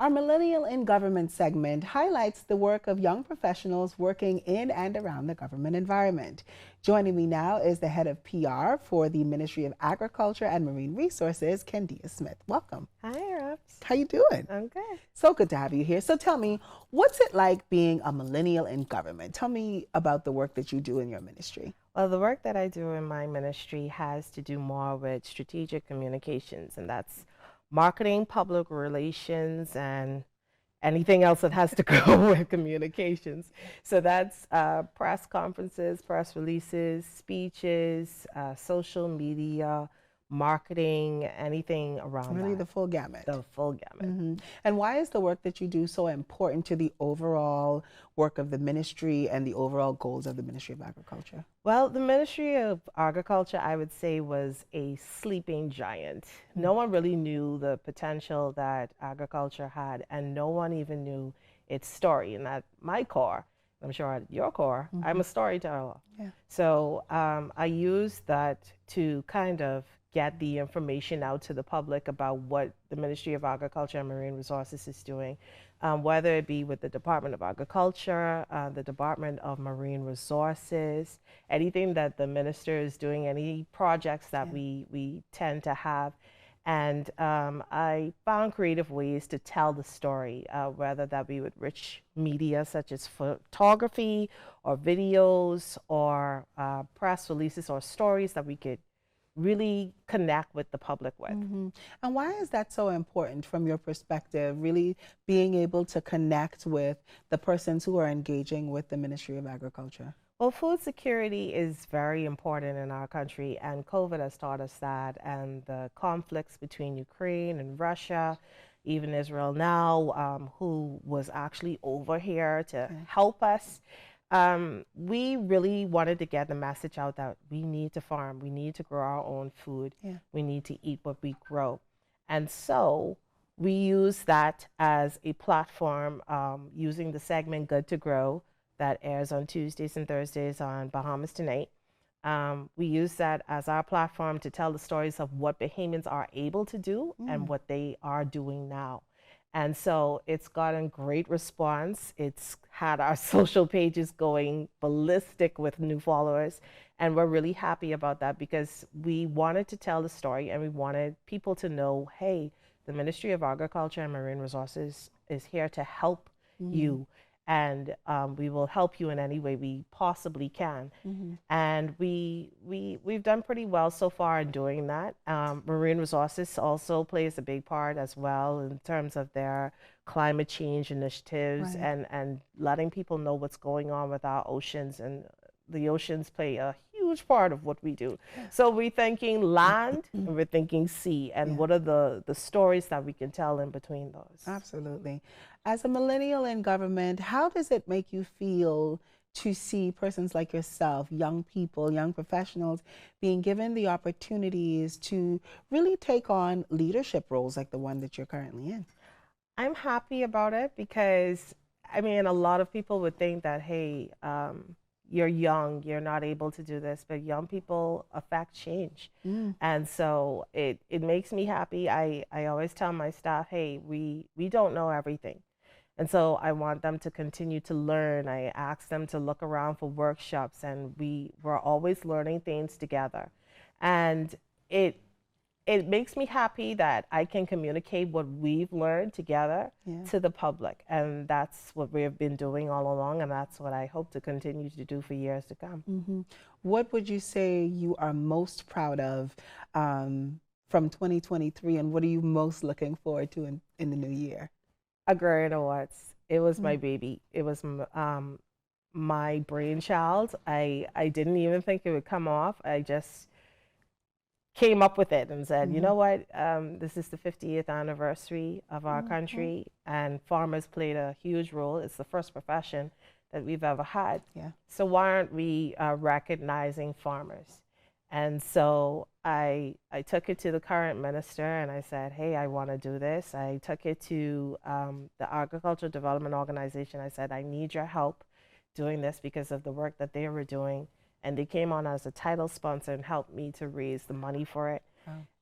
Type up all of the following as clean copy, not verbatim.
Our Millennial in Government segment highlights the work of young professionals working in and around the government environment. Joining me now is the head of PR for the Ministry of Agriculture and Marine Resources, Kendea Smith. Welcome. Hi, Robs. How you doing? I'm good. So good to have you here. So tell me, what's it like being a millennial in government? Tell me about the work that you do in your ministry. Well, the work that I do in my ministry has to do more with strategic communications, and that's marketing, public relations, and anything else that has to go with communications. So that's press conferences, press releases, speeches, social media, marketing, anything around Really that. the full gamut. The full gamut. And why is the work that you do so important to the overall work of the ministry and the overall goals of the Ministry of Agriculture? Well, the Ministry of Agriculture, I would say, was a sleeping giant. No one really knew the potential that agriculture had, and no one even knew its story. And at my core, I'm sure at your core, I'm a storyteller. Yeah. So I use that to kind of get the information out to the public about what the Ministry of Agriculture and Marine Resources is doing, whether it be with the Department of Agriculture, the Department of Marine Resources, anything that the minister is doing, any projects that we tend to have. And I found creative ways to tell the story, whether that be with rich media such as photography or videos or press releases or stories that we could really connect with the public with. And why is that so important from your perspective, really being able to connect with the persons who are engaging with the Ministry of Agriculture? Well, food security is very important in our country, and COVID has taught us that, and the conflicts between Ukraine and Russia, even Israel now, who was actually over here to help us. We really wanted to get the message out that we need to farm, we need to grow our own food, we need to eat what we grow. And so we use that as a platform, using the segment Good to Grow that airs on Tuesdays and Thursdays on Bahamas Tonight. We use that as our platform to tell the stories of what Bahamians are able to do and what they are doing now. And so it's gotten great response. It's had our social pages going ballistic with new followers. And we're really happy about that because we wanted to tell the story and we wanted people to know, hey, the Ministry of Agriculture and Marine Resources is here to help you. And we will help you in any way we possibly can. And we've done pretty well so far in doing that. Marine Resources also plays a big part as well in terms of their climate change initiatives and letting people know what's going on with our oceans. And the oceans play a huge part of what we do. So we're thinking land and we're thinking sea, and what are the stories that we can tell in between those. Absolutely. As a millennial in government, how does it make you feel to see persons like yourself, young people, young professionals, being given the opportunities to really take on leadership roles like the one that you're currently in? I'm happy about it because, I mean, a lot of people would think that, hey, you're young, you're not able to do this, but young people affect change. And so it makes me happy. I always tell my staff, hey, we don't know everything. And so I want them to continue to learn. I ask them to look around for workshops, and we're always learning things together. And it makes me happy that I can communicate what we've learned together to the public. And that's what we've been doing all along, and that's what I hope to continue to do for years to come. What would you say you are most proud of from 2023, and what are you most looking forward to in the new year? Agrarian Awards. It was my baby. It was my brainchild. I didn't even think it would come off. I just came up with it and said, you know what, this is the 50th anniversary of our country, and farmers played a huge role. It's the first profession that we've ever had. So why aren't we recognizing farmers? And so I took it to the current minister and I said, hey, I want to do this. I took it to the Agricultural Development Organization. I said, I need your help doing this because of the work that they were doing. And they came on as a title sponsor and helped me to raise the money for it.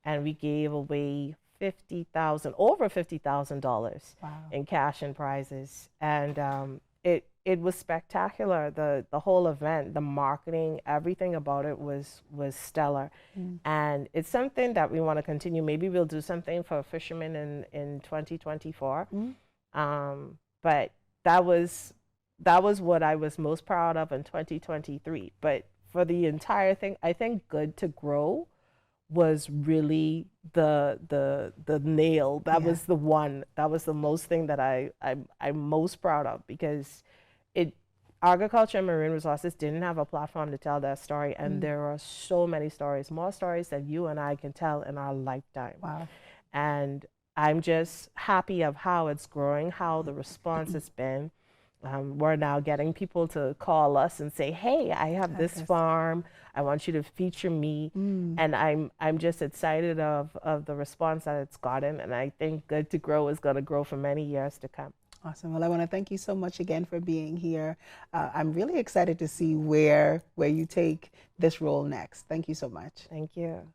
And we gave away over $50,000 Wow. in cash and prizes, and it was spectacular. The whole event, the marketing, everything about it was stellar, and it's something that we want to continue. Maybe we'll do something for fishermen in 2024, but that was what I was most proud of in 2023. But for the entire thing, I think Good to Grow was really the nail. That was the one. That was the most thing that I'm most proud of, because it agriculture and marine resources didn't have a platform to tell that story, and there are so many stories, more stories that you and I can tell in our lifetime. Wow. And I'm just happy of how it's growing, how the response has been. We're now getting people to call us and say, "Hey, I have this farm. I want you to feature me." And I'm just excited of the response that it's gotten, and I think Good to Grow is going to grow for many years to come. Awesome. Well, I want to thank you so much again for being here. I'm really excited to see where you take this role next. Thank you so much. Thank you.